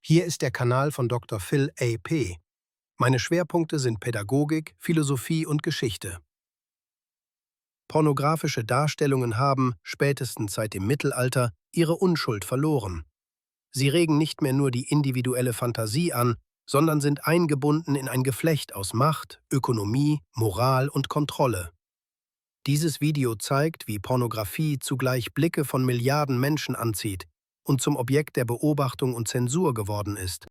Hier ist der Kanal von Dr. Phil A.P. Meine Schwerpunkte sind Pädagogik, Philosophie und Geschichte. Pornografische Darstellungen haben, spätestens seit dem Mittelalter, ihre Unschuld verloren. Sie regen nicht mehr nur die individuelle Fantasie an, sondern sind eingebunden in ein Geflecht aus Macht, Ökonomie, Moral und Kontrolle. Dieses Video zeigt, wie Pornografie zugleich Blicke von Milliarden Menschen anzieht und zum Objekt der Beobachtung und Zensur geworden ist.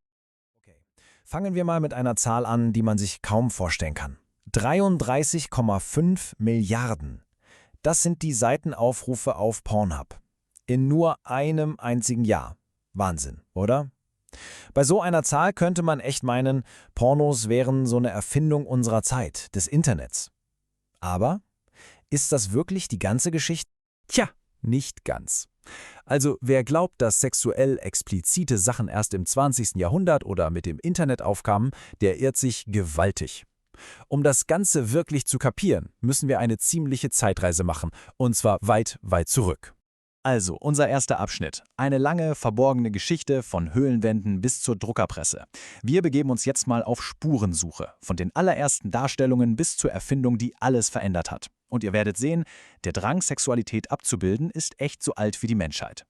Okay. Fangen wir mal mit einer Zahl an, die man sich kaum vorstellen kann. 33,5 Milliarden. Das sind die Seitenaufrufe auf Pornhub. In nur einem einzigen Jahr. Wahnsinn, oder? Bei so einer Zahl könnte man echt meinen, Pornos wären so eine Erfindung unserer Zeit, des Internets. Aber ist das wirklich die ganze Geschichte? Tja, nicht ganz. Also wer glaubt, dass sexuell explizite Sachen erst im 20. Jahrhundert oder mit dem Internet aufkamen, der irrt sich gewaltig. Um das Ganze wirklich zu kapieren, müssen wir eine ziemliche Zeitreise machen, und zwar weit, weit zurück. Also, unser erster Abschnitt. Eine lange, verborgene Geschichte von Höhlenwänden bis zur Druckerpresse. Wir begeben uns jetzt mal auf Spurensuche, von den allerersten Darstellungen bis zur Erfindung, die alles verändert hat. Und ihr werdet sehen, der Drang, Sexualität abzubilden, ist echt so alt wie die Menschheit.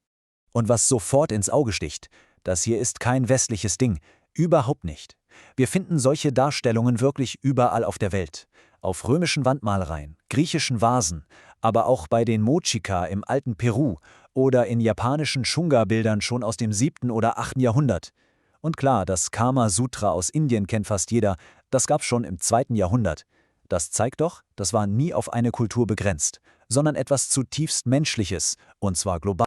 Und was sofort ins Auge sticht, das hier ist kein westliches Ding. Überhaupt nicht. Wir finden solche Darstellungen wirklich überall auf der Welt. Auf römischen Wandmalereien, griechischen Vasen, aber auch bei den Mochika im alten Peru oder in japanischen Shunga-Bildern schon aus dem 7. oder 8. Jahrhundert. Und klar, das Kama-Sutra aus Indien kennt fast jeder, das gab's schon im 2. Jahrhundert. Das zeigt doch, das war nie auf eine Kultur begrenzt, sondern etwas zutiefst Menschliches, und zwar global.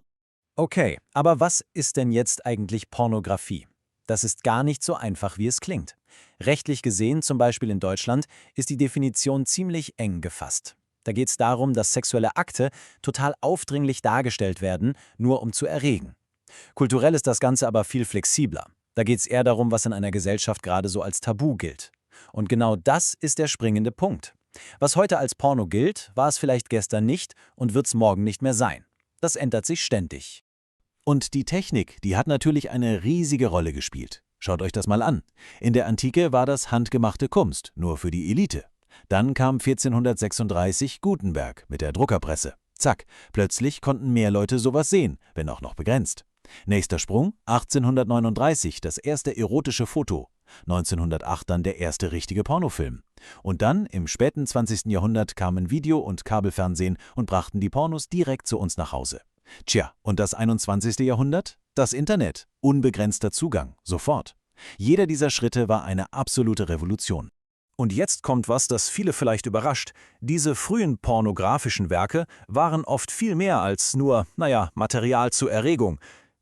Okay, aber was ist denn jetzt eigentlich Pornografie? Das ist gar nicht so einfach, wie es klingt. Rechtlich gesehen, zum Beispiel in Deutschland, ist die Definition ziemlich eng gefasst. Da geht es darum, dass sexuelle Akte total aufdringlich dargestellt werden, nur um zu erregen. Kulturell ist das Ganze aber viel flexibler. Da geht es eher darum, was in einer Gesellschaft gerade so als Tabu gilt. Und genau das ist der springende Punkt. Was heute als Porno gilt, war es vielleicht gestern nicht und wird es morgen nicht mehr sein. Das ändert sich ständig. Und die Technik, die hat natürlich eine riesige Rolle gespielt. Schaut euch das mal an. In der Antike war das handgemachte Kunst, nur für die Elite. Dann kam 1436 Gutenberg mit der Druckerpresse. Zack, plötzlich konnten mehr Leute sowas sehen, wenn auch noch begrenzt. Nächster Sprung, 1839 das erste erotische Foto. 1908 dann der erste richtige Pornofilm. Und dann, im späten 20. Jahrhundert, kamen Video- und Kabelfernsehen und brachten die Pornos direkt zu uns nach Hause. Tja, und das 21. Jahrhundert? Das Internet. Unbegrenzter Zugang, sofort. Jeder dieser Schritte war eine absolute Revolution. Und jetzt kommt was, das viele vielleicht überrascht. Diese frühen pornografischen Werke waren oft viel mehr als nur, Material zur Erregung.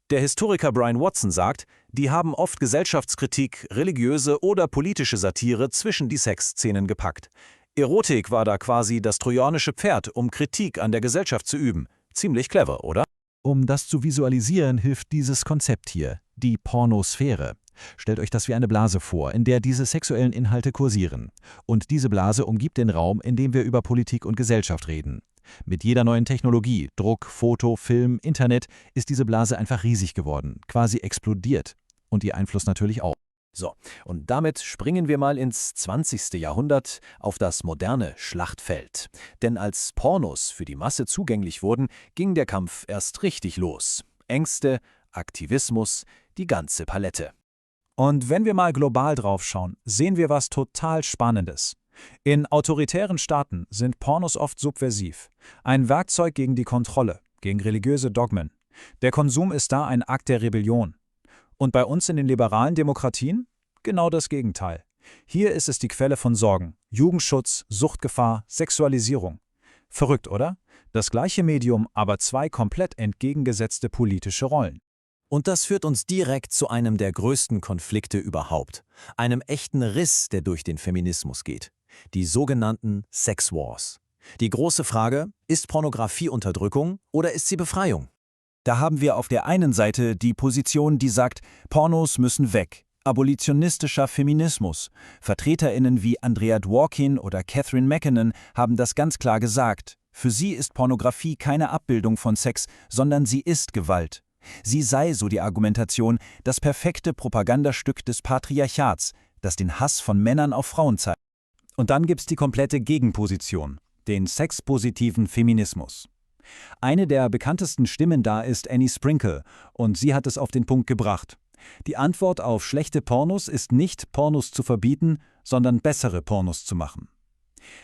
Der Historiker Brian Watson sagt, die haben oft Gesellschaftskritik, religiöse oder politische Satire zwischen die Sexszenen gepackt. Erotik war da quasi das trojanische Pferd, um Kritik an der Gesellschaft zu üben. Ziemlich clever, oder? Um das zu visualisieren, hilft dieses Konzept hier, die Pornosphäre. Stellt euch das wie eine Blase vor, in der diese sexuellen Inhalte kursieren. Und diese Blase umgibt den Raum, in dem wir über Politik und Gesellschaft reden. Mit jeder neuen Technologie, Druck, Foto, Film, Internet, ist diese Blase einfach riesig geworden, quasi explodiert. Und ihr Einfluss natürlich auch. So, und damit springen wir mal ins 20. Jahrhundert auf das moderne Schlachtfeld. Denn als Pornos für die Masse zugänglich wurden, ging der Kampf erst richtig los. Ängste, Aktivismus, die ganze Palette. Und wenn wir mal global drauf schauen, sehen wir was total Spannendes. In autoritären Staaten sind Pornos oft subversiv. Ein Werkzeug gegen die Kontrolle, gegen religiöse Dogmen. Der Konsum ist da ein Akt der Rebellion. Und bei uns in den liberalen Demokratien? Genau das Gegenteil. Hier ist es die Quelle von Sorgen. Jugendschutz, Suchtgefahr, Sexualisierung. Verrückt, oder? Das gleiche Medium, aber zwei komplett entgegengesetzte politische Rollen. Und das führt uns direkt zu einem der größten Konflikte überhaupt. Einem echten Riss, der durch den Feminismus geht. Die sogenannten Sex Wars. Die große Frage, ist Pornografie Unterdrückung oder ist sie Befreiung? Da haben wir auf der einen Seite die Position, die sagt, Pornos müssen weg. Abolitionistischer Feminismus. VertreterInnen wie Andrea Dworkin oder Catherine MacKinnon haben das ganz klar gesagt. Für sie ist Pornografie keine Abbildung von Sex, sondern sie ist Gewalt. Sie sei, so die Argumentation, das perfekte Propagandastück des Patriarchats, das den Hass von Männern auf Frauen zeigt. Und dann gibt's die komplette Gegenposition, den sexpositiven Feminismus. Eine der bekanntesten Stimmen da ist Annie Sprinkle, und sie hat es auf den Punkt gebracht. Die Antwort auf schlechte Pornos ist nicht, Pornos zu verbieten, sondern bessere Pornos zu machen.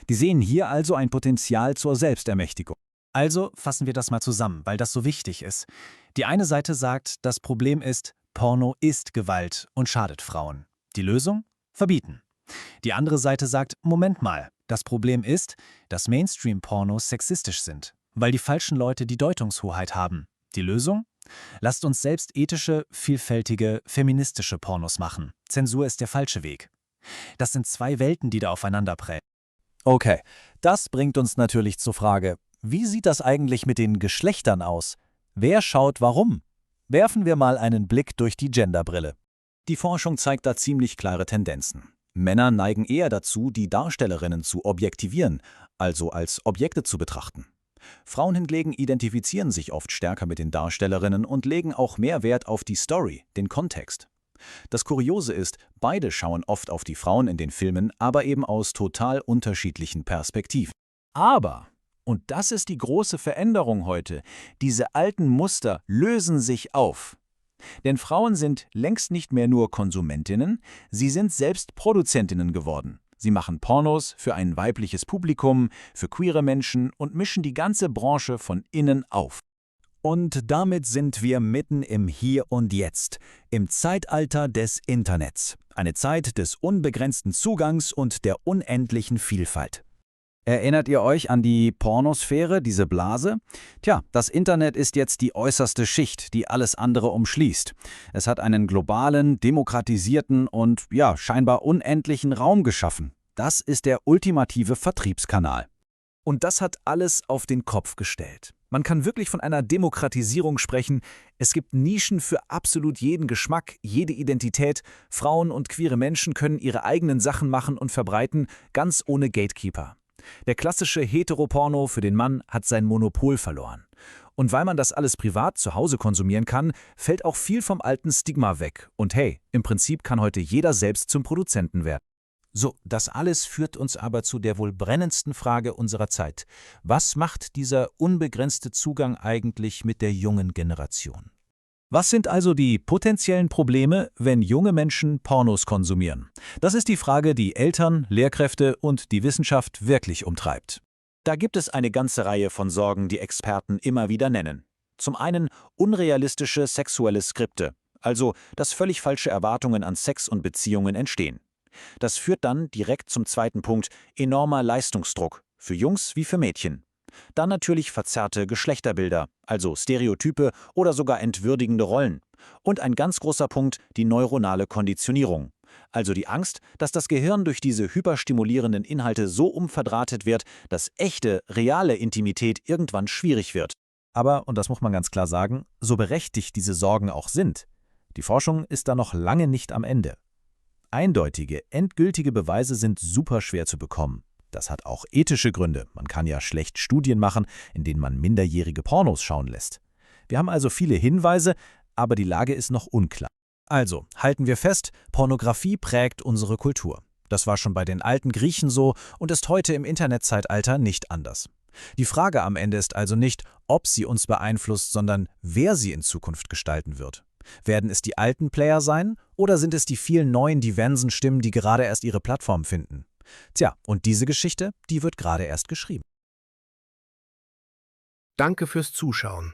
Die sehen hier also ein Potenzial zur Selbstermächtigung. Also fassen wir das mal zusammen, weil das so wichtig ist. Die eine Seite sagt, das Problem ist, Porno ist Gewalt und schadet Frauen. Die Lösung? Verbieten. Die andere Seite sagt, Moment mal, das Problem ist, dass Mainstream-Pornos sexistisch sind, weil die falschen Leute die Deutungshoheit haben. Die Lösung? Lasst uns selbst ethische, vielfältige, feministische Pornos machen. Zensur ist der falsche Weg. Das sind zwei Welten, die da aufeinander prellen. Okay, das bringt uns natürlich zur Frage, wie sieht das eigentlich mit den Geschlechtern aus? Wer schaut warum? Werfen wir mal einen Blick durch die Genderbrille. Die Forschung zeigt da ziemlich klare Tendenzen. Männer neigen eher dazu, die Darstellerinnen zu objektivieren, also als Objekte zu betrachten. Frauen hingegen identifizieren sich oft stärker mit den Darstellerinnen und legen auch mehr Wert auf die Story, den Kontext. Das Kuriose ist, beide schauen oft auf die Frauen in den Filmen, aber eben aus total unterschiedlichen Perspektiven. Aber, und das ist die große Veränderung heute, diese alten Muster lösen sich auf. Denn Frauen sind längst nicht mehr nur Konsumentinnen, sie sind selbst Produzentinnen geworden. Sie machen Pornos für ein weibliches Publikum, für queere Menschen und mischen die ganze Branche von innen auf. Und damit sind wir mitten im Hier und Jetzt, im Zeitalter des Internets. Eine Zeit des unbegrenzten Zugangs und der unendlichen Vielfalt. Erinnert ihr euch an die Pornosphäre, diese Blase? Tja, das Internet ist jetzt die äußerste Schicht, die alles andere umschließt. Es hat einen globalen, demokratisierten und scheinbar unendlichen Raum geschaffen. Das ist der ultimative Vertriebskanal. Und das hat alles auf den Kopf gestellt. Man kann wirklich von einer Demokratisierung sprechen. Es gibt Nischen für absolut jeden Geschmack, jede Identität. Frauen und queere Menschen können ihre eigenen Sachen machen und verbreiten, ganz ohne Gatekeeper. Der klassische Heteroporno für den Mann hat sein Monopol verloren. Und weil man das alles privat zu Hause konsumieren kann, fällt auch viel vom alten Stigma weg. Und hey, im Prinzip kann heute jeder selbst zum Produzenten werden. So, das alles führt uns aber zu der wohl brennendsten Frage unserer Zeit. Was macht dieser unbegrenzte Zugang eigentlich mit der jungen Generation? Was sind also die potenziellen Probleme, wenn junge Menschen Pornos konsumieren? Das ist die Frage, die Eltern, Lehrkräfte und die Wissenschaft wirklich umtreibt. Da gibt es eine ganze Reihe von Sorgen, die Experten immer wieder nennen. Zum einen unrealistische sexuelle Skripte, also dass völlig falsche Erwartungen an Sex und Beziehungen entstehen. Das führt dann direkt zum zweiten Punkt, enormer Leistungsdruck, für Jungs wie für Mädchen. Dann natürlich verzerrte Geschlechterbilder, also Stereotype oder sogar entwürdigende Rollen. Und ein ganz großer Punkt, die neuronale Konditionierung. Also die Angst, dass das Gehirn durch diese hyperstimulierenden Inhalte so umverdrahtet wird, dass echte, reale Intimität irgendwann schwierig wird. Aber, und das muss man ganz klar sagen, so berechtigt diese Sorgen auch sind, die Forschung ist da noch lange nicht am Ende. Eindeutige, endgültige Beweise sind super schwer zu bekommen. Das hat auch ethische Gründe. Man kann ja schlecht Studien machen, in denen man minderjährige Pornos schauen lässt. Wir haben also viele Hinweise, aber die Lage ist noch unklar. Also, halten wir fest, Pornografie prägt unsere Kultur. Das war schon bei den alten Griechen so und ist heute im Internetzeitalter nicht anders. Die Frage am Ende ist also nicht, ob sie uns beeinflusst, sondern wer sie in Zukunft gestalten wird. Werden es die alten Player sein oder sind es die vielen neuen diversen Stimmen, die gerade erst ihre Plattform finden? Tja, und diese Geschichte, die wird gerade erst geschrieben. Danke fürs Zuschauen.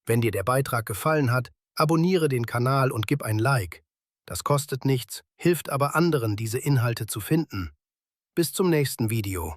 Wenn dir der Beitrag gefallen hat, abonniere den Kanal und gib ein Like. Das kostet nichts, hilft aber anderen, diese Inhalte zu finden. Bis zum nächsten Video.